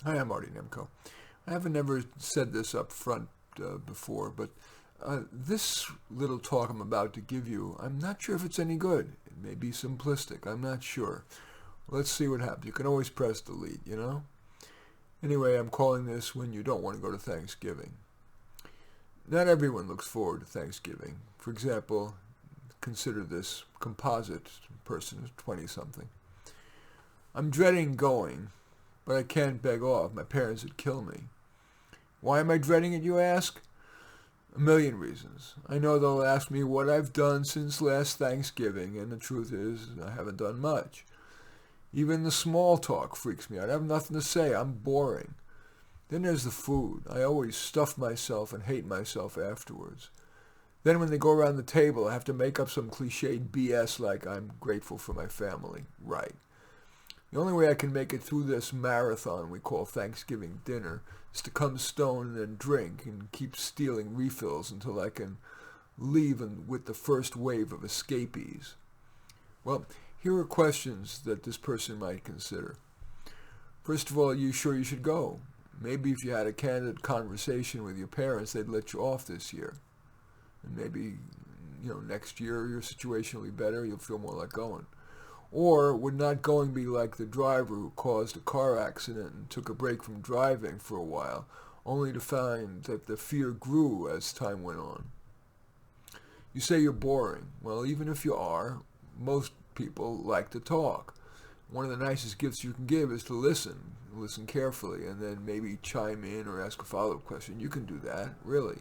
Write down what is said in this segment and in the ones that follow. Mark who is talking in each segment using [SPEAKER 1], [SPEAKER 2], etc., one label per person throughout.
[SPEAKER 1] Hi, I'm Marty Nemko. I haven't ever said this up front before, but this little talk I'm about to give you, I'm not sure if it's any good. It may be simplistic. I'm not sure. Let's see what happens. You can always press delete, you know? Anyway, I'm calling this when you don't want to go to Thanksgiving. Not everyone looks forward to Thanksgiving. For example, consider this composite person, 20-something. I'm dreading going, but I can't beg off. My parents would kill me. Why am I dreading it, you ask? A million reasons. I know they'll ask me what I've done since last Thanksgiving, and the truth is, I haven't done much. Even the small talk freaks me out. I have nothing to say. I'm boring. Then there's the food. I always stuff myself and hate myself afterwards. Then when they go around the table, I have to make up some cliched BS like I'm grateful for my family. Right. The only way I can make it through this marathon we call Thanksgiving dinner is to come stoned and drink and keep stealing refills until I can leave with the first wave of escapees. Well, here are questions that this person might consider. First of all, are you sure you should go? Maybe if you had a candid conversation with your parents, they'd let you off this year. And maybe, next year your situation will be better, you'll feel more like going. Or would not going be like the driver who caused a car accident and took a break from driving for a while, only to find that the fear grew as time went on? You say you're boring. Well, even if you are, most people like to talk. One of the nicest gifts you can give is to listen carefully, and then maybe chime in or ask a follow-up question. You can do that, really.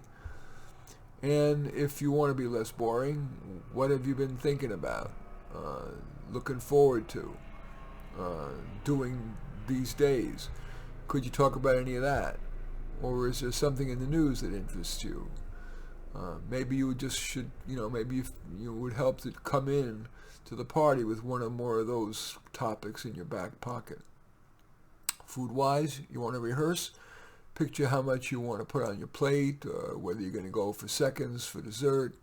[SPEAKER 1] And if you want to be less boring, what have you been thinking about? Looking forward to doing these days? Could you talk about any of that? Or is there something in the news that interests you? Maybe you just should, maybe you would help to come in to the party with one or more of those topics in your back pocket. Food-wise, you want to rehearse? Picture how much you want to put on your plate, whether you're going to go for seconds for dessert.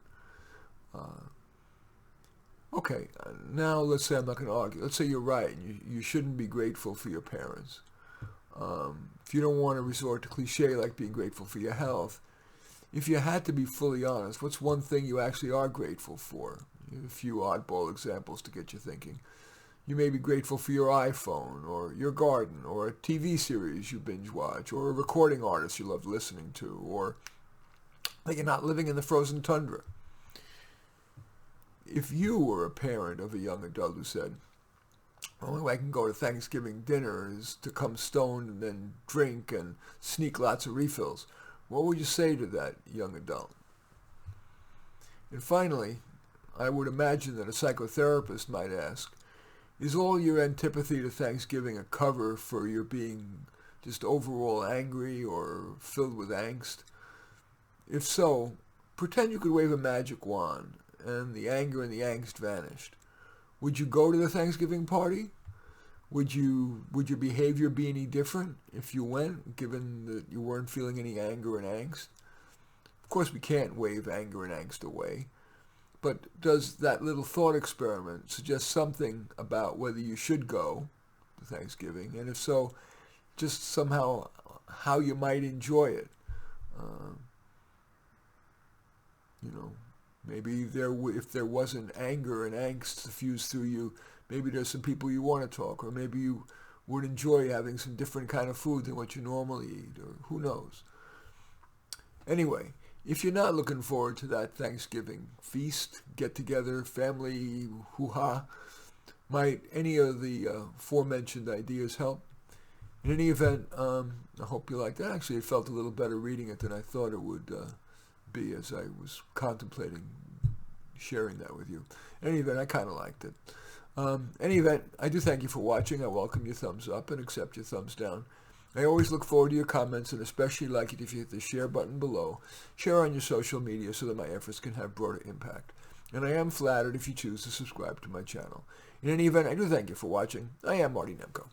[SPEAKER 1] Okay, now let's say I'm not going to argue. Let's say you're right, and you shouldn't be grateful for your parents. If you don't want to resort to cliche like being grateful for your health, if you had to be fully honest, what's one thing you actually are grateful for? A few oddball examples to get you thinking. You may be grateful for your iPhone, or your garden, or a TV series you binge watch, or a recording artist you love listening to, or that you're not living in the frozen tundra. If you were a parent of a young adult who said, the only way I can go to Thanksgiving dinner is to come stoned and then drink and sneak lots of refills, what would you say to that young adult? And finally, I would imagine that a psychotherapist might ask, is all your antipathy to Thanksgiving a cover for your being just overall angry or filled with angst? If so, pretend you could wave a magic wand and the anger and the angst vanished. Would you go to the Thanksgiving party? Would your behavior be any different if you went, given that you weren't feeling any anger and angst? Of course, we can't wave anger and angst away. But does that little thought experiment suggest something about whether you should go to Thanksgiving? And if so, just somehow how you might enjoy it. Maybe if there wasn't anger and angst suffused through you, maybe there's some people you want to talk, or maybe you would enjoy having some different kind of food than what you normally eat, or who knows. Anyway, if you're not looking forward to that Thanksgiving feast, get-together, family hoo-ha, might any of the aforementioned ideas help? In any event, I hope you liked it. Actually, it felt a little better reading it than I thought it would be as I was contemplating sharing that with you. In any event, I kind of liked it. Any event, I do thank you for watching. I welcome your thumbs up and accept your thumbs down. I always look forward to your comments, and especially like it if you hit the share button below. Share on your social media so that my efforts can have broader impact. And I am flattered if you choose to subscribe to my channel. In any event, I do thank you for watching. I am Marty Nemko.